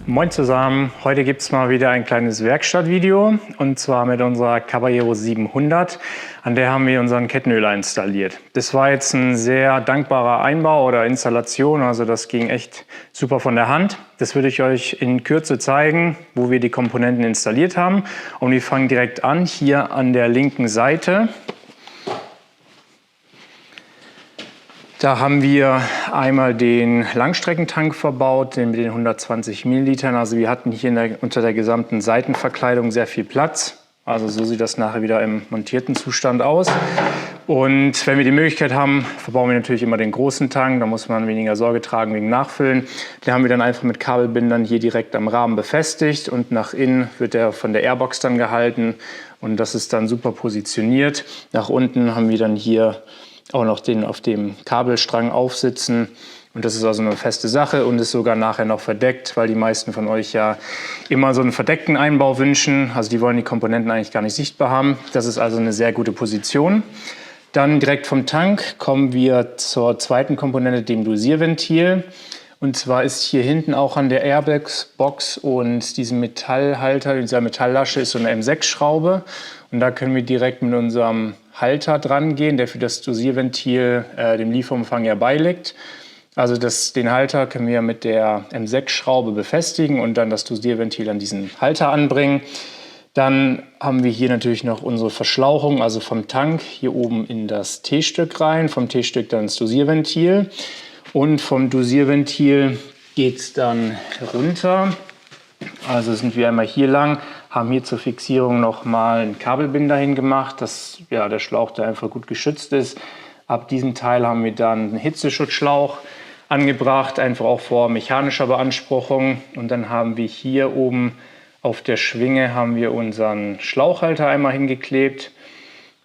Moin zusammen, heute gibt es mal wieder ein kleines Werkstattvideo und zwar mit unserer Caballero 700. An der haben wir unseren Kettenöler installiert. Das war jetzt ein sehr dankbarer Einbau oder Installation, also das ging echt super von der Hand. Das würde ich euch in Kürze zeigen, wo wir die Komponenten installiert haben. Und wir fangen direkt an, hier an der linken Seite. Da haben wir einmal den Langstreckentank verbaut, den mit den 120 Millilitern. Also wir hatten hier unter der gesamten Seitenverkleidung sehr viel Platz. Also so sieht das nachher wieder im montierten Zustand aus. Und wenn wir die Möglichkeit haben, verbauen wir natürlich immer den großen Tank. Da muss man weniger Sorge tragen wegen Nachfüllen. Den haben wir dann einfach mit Kabelbindern hier direkt am Rahmen befestigt. Und nach innen wird der von der Airbox dann gehalten. Und das ist dann super positioniert. Nach unten haben wir dann hier auch noch den auf dem Kabelstrang aufsitzen. Und das ist also eine feste Sache und ist sogar nachher noch verdeckt, weil die meisten von euch ja immer so einen verdeckten Einbau wünschen. Also die wollen die Komponenten eigentlich gar nicht sichtbar haben. Das ist also eine sehr gute Position. Dann direkt vom Tank kommen wir zur zweiten Komponente, dem Dosierventil. Und zwar ist hier hinten auch an der Airbox und diesem Metallhalter, dieser Metalllasche ist so eine M6-Schraube. Und da können wir direkt mit unserem Halter dran gehen, der für das Dosierventil dem Lieferumfang ja beiliegt. Also den Halter können wir mit der M6-Schraube befestigen und dann das Dosierventil an diesen Halter anbringen. Dann haben wir hier natürlich noch unsere Verschlauchung, also vom Tank hier oben in das T-Stück rein, vom T-Stück dann ins Dosierventil. Und vom Dosierventil geht es dann runter. Also sind wir einmal hier lang, haben hier zur Fixierung nochmal einen Kabelbinder hingemacht, dass ja, der Schlauch da einfach gut geschützt ist. Ab diesem Teil haben wir dann einen Hitzeschutzschlauch angebracht, einfach auch vor mechanischer Beanspruchung. Und dann haben wir hier oben auf der Schwinge haben wir unseren Schlauchhalter einmal hingeklebt,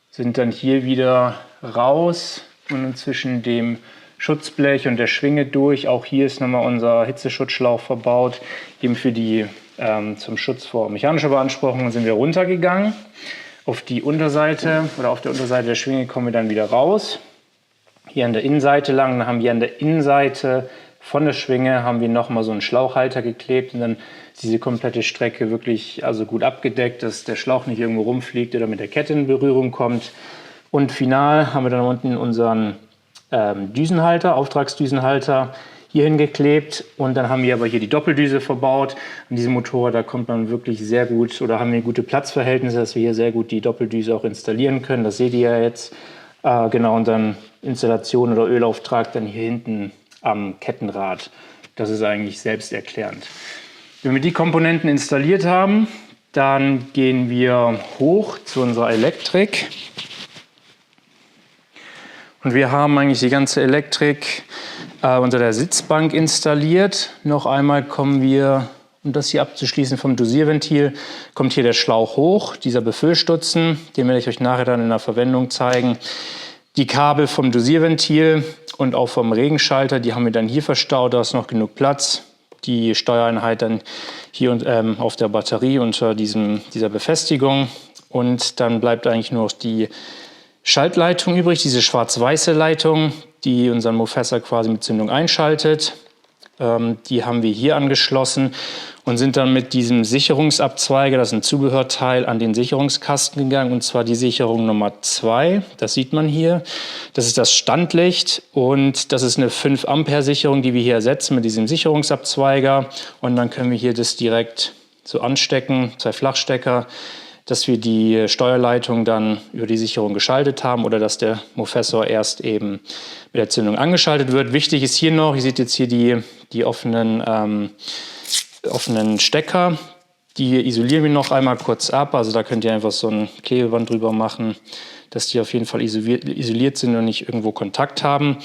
sind dann hier wieder raus und zwischen dem Schutzblech und der Schwinge durch. Auch hier ist nochmal unser Hitzeschutzschlauch verbaut, eben für die zum Schutz vor mechanischer Beanspruchung sind wir runtergegangen. Auf die Unterseite oder auf der Unterseite der Schwinge kommen wir dann wieder raus. Hier an der Innenseite lang, dann haben wir an der Innenseite von der Schwinge haben wir nochmal so einen Schlauchhalter geklebt und dann ist diese komplette Strecke wirklich also gut abgedeckt, dass der Schlauch nicht irgendwo rumfliegt oder mit der Kette in Berührung kommt. Und final haben wir dann unten unseren Düsenhalter, Auftragsdüsenhalter hier hingeklebt und dann haben wir aber hier die Doppeldüse verbaut. An diesem Motorrad, da kommt man wirklich sehr gut oder haben wir gute Platzverhältnisse, dass wir hier sehr gut die Doppeldüse auch installieren können. Das seht ihr ja jetzt. Genau, und dann Installation oder Ölauftrag dann hier hinten am Kettenrad. Das ist eigentlich selbsterklärend. Wenn wir die Komponenten installiert haben, dann gehen wir hoch zu unserer Elektrik. Und wir haben eigentlich die ganze Elektrik unter der Sitzbank installiert. Noch einmal kommen wir, um das hier abzuschließen, vom Dosierventil, kommt hier der Schlauch hoch, dieser Befüllstutzen, den werde ich euch nachher dann in der Verwendung zeigen. Die Kabel vom Dosierventil und auch vom Regenschalter, die haben wir dann hier verstaut, da ist noch genug Platz. Die Steuereinheit dann hier auf der Batterie unter dieser Befestigung. Und dann bleibt eigentlich nur noch die Schaltleitung übrig, diese schwarz-weiße Leitung, die unseren Mofasser quasi mit Zündung einschaltet. Die haben wir hier angeschlossen und sind dann mit diesem Sicherungsabzweiger, das ist ein Zubehörteil, an den Sicherungskasten gegangen. Und zwar die Sicherung Nummer 2, das sieht man hier. Das ist das Standlicht und das ist eine 5 Ampere Sicherung, die wir hier ersetzen mit diesem Sicherungsabzweiger. Und dann können wir hier das direkt so anstecken, 2 Flachstecker, dass wir die Steuerleitung dann über die Sicherung geschaltet haben oder dass der Mofasser erst eben mit der Zündung angeschaltet wird. Wichtig ist hier noch, ihr seht jetzt hier die offenen Stecker. Die isolieren wir noch einmal kurz ab. Also da könnt ihr einfach so ein Klebeband drüber machen, dass die auf jeden Fall isoliert sind und nicht irgendwo Kontakt haben.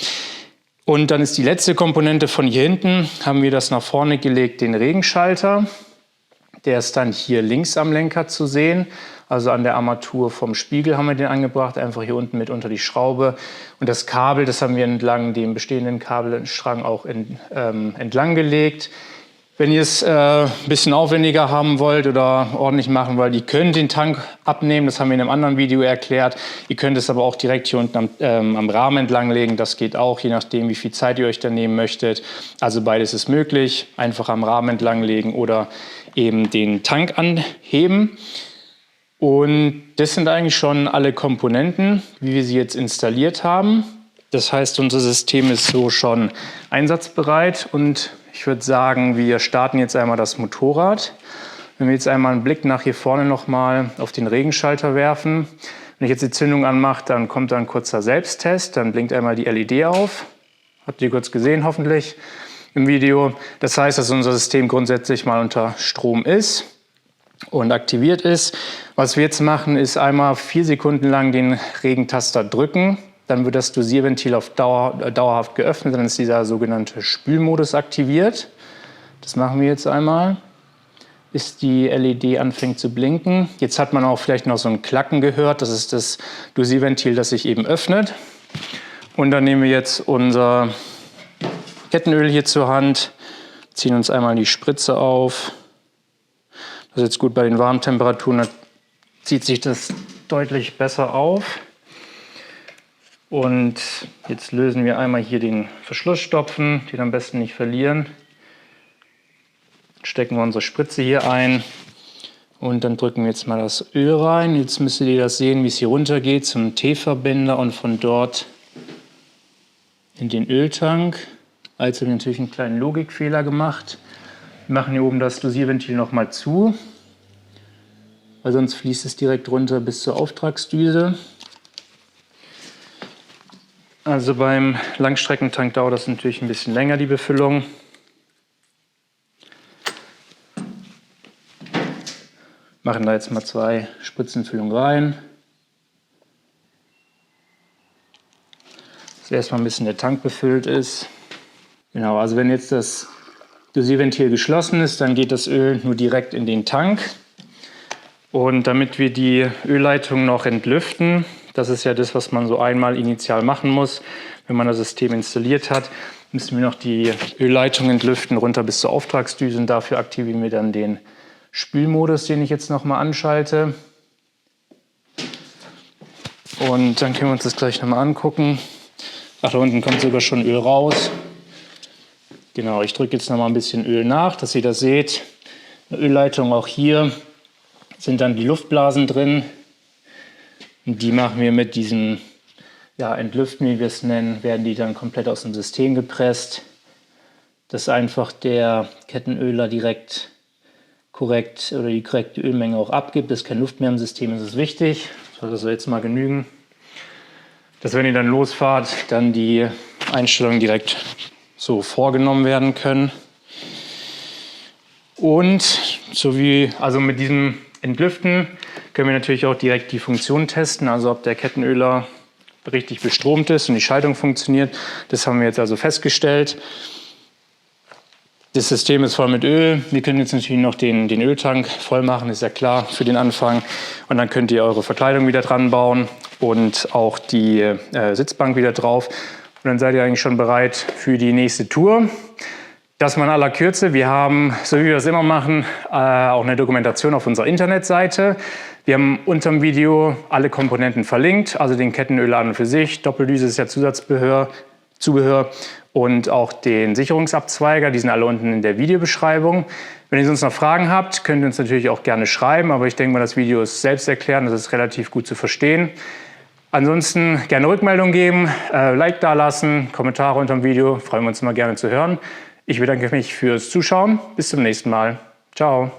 Und dann ist die letzte Komponente von hier hinten, haben wir das nach vorne gelegt, den Regenschalter. Der ist dann hier links am Lenker zu sehen, also an der Armatur vom Spiegel haben wir den angebracht, einfach hier unten mit unter die Schraube. Und das Kabel, das haben wir entlang dem bestehenden Kabelstrang auch entlang gelegt. Wenn ihr es ein bisschen aufwendiger haben wollt oder ordentlich machen wollt, ihr könnt den Tank abnehmen, das haben wir in einem anderen Video erklärt. Ihr könnt es aber auch direkt hier unten am Rahmen entlang legen, das geht auch, je nachdem wie viel Zeit ihr euch da nehmen möchtet. Also beides ist möglich, einfach am Rahmen entlang legen oder eben den Tank anheben. Und das sind eigentlich schon alle Komponenten, wie wir sie jetzt installiert haben. Das heißt, unser System ist so schon einsatzbereit und ich würde sagen, wir starten jetzt einmal das Motorrad. Wenn wir jetzt einmal einen Blick nach hier vorne nochmal auf den Regenschalter werfen. Wenn ich jetzt die Zündung anmache, dann kommt da ein kurzer Selbsttest. Dann blinkt einmal die LED auf. Habt ihr kurz gesehen hoffentlich im Video. Das heißt, dass unser System grundsätzlich mal unter Strom ist und aktiviert ist. Was wir jetzt machen, ist einmal 4 Sekunden lang den Regentaster drücken. Dann wird das Dosierventil auf dauerhaft geöffnet, dann ist dieser sogenannte Spülmodus aktiviert. Das machen wir jetzt einmal, bis die LED anfängt zu blinken. Jetzt hat man auch vielleicht noch so ein Klacken gehört, das ist das Dosierventil, das sich eben öffnet. Und dann nehmen wir jetzt unser Kettenöl hier zur Hand, ziehen uns einmal die Spritze auf. Das ist jetzt gut bei den warmen Temperaturen, da zieht sich das deutlich besser auf. Und jetzt lösen wir einmal hier den Verschlussstopfen, den am besten nicht verlieren. Stecken wir unsere Spritze hier ein und dann drücken wir jetzt mal das Öl rein. Jetzt müsstet ihr das sehen, wie es hier runter geht zum T-Verbänder und von dort in den Öltank. Also haben wir natürlich einen kleinen Logikfehler gemacht. Wir machen hier oben das Dosierventil nochmal zu, weil sonst fließt es direkt runter bis zur Auftragsdüse. Also beim Langstreckentank dauert das natürlich ein bisschen länger, die Befüllung. Machen da jetzt mal 2 Spritzenfüllungen rein. Dass erstmal ein bisschen der Tank befüllt ist. Genau, also wenn jetzt das Dosierventil geschlossen ist, dann geht das Öl nur direkt in den Tank. Und damit wir die Ölleitung noch entlüften, das ist ja das, was man so einmal initial machen muss, wenn man das System installiert hat, müssen wir noch die Ölleitung entlüften, runter bis zur Auftragsdüse. Und dafür aktivieren wir dann den Spülmodus, den ich jetzt nochmal anschalte. Und dann können wir uns das gleich nochmal angucken. Ach, da unten kommt sogar schon Öl raus. Genau, ich drücke jetzt nochmal ein bisschen Öl nach, dass ihr das seht. Eine Ölleitung auch hier sind dann die Luftblasen drin. Und die machen wir mit diesem Entlüften, wie wir es nennen, werden die dann komplett aus dem System gepresst, dass einfach der Kettenöler direkt korrekt oder die korrekte Ölmenge auch abgibt, dass keine Luft mehr im System ist, ist wichtig. Sollte so jetzt mal genügen. Dass wenn ihr dann losfahrt, dann die Einstellungen direkt so vorgenommen werden können. Und also mit diesem Entlüften können wir natürlich auch direkt die Funktion testen, also ob der Kettenöler richtig bestromt ist und die Schaltung funktioniert. Das haben wir jetzt also festgestellt. Das System ist voll mit Öl. Wir können jetzt natürlich noch den Öltank voll machen, ist ja klar für den Anfang. Und dann könnt ihr eure Verkleidung wieder dran bauen und auch die Sitzbank wieder drauf. Und dann seid ihr eigentlich schon bereit für die nächste Tour. Das mal in aller Kürze. Wir haben, so wie wir das immer machen, auch eine Dokumentation auf unserer Internetseite. Wir haben unter dem Video alle Komponenten verlinkt, also den Kettenöler an und für sich. Doppeldüse ist ja Zubehör und auch den Sicherungsabzweiger. Die sind alle unten in der Videobeschreibung. Wenn ihr sonst noch Fragen habt, könnt ihr uns natürlich auch gerne schreiben. Aber ich denke mal, das Video ist selbsterklärend, das ist relativ gut zu verstehen. Ansonsten gerne Rückmeldung geben, Like dalassen, Kommentare unter dem Video. Freuen wir uns immer gerne zu hören. Ich bedanke mich fürs Zuschauen. Bis zum nächsten Mal. Ciao.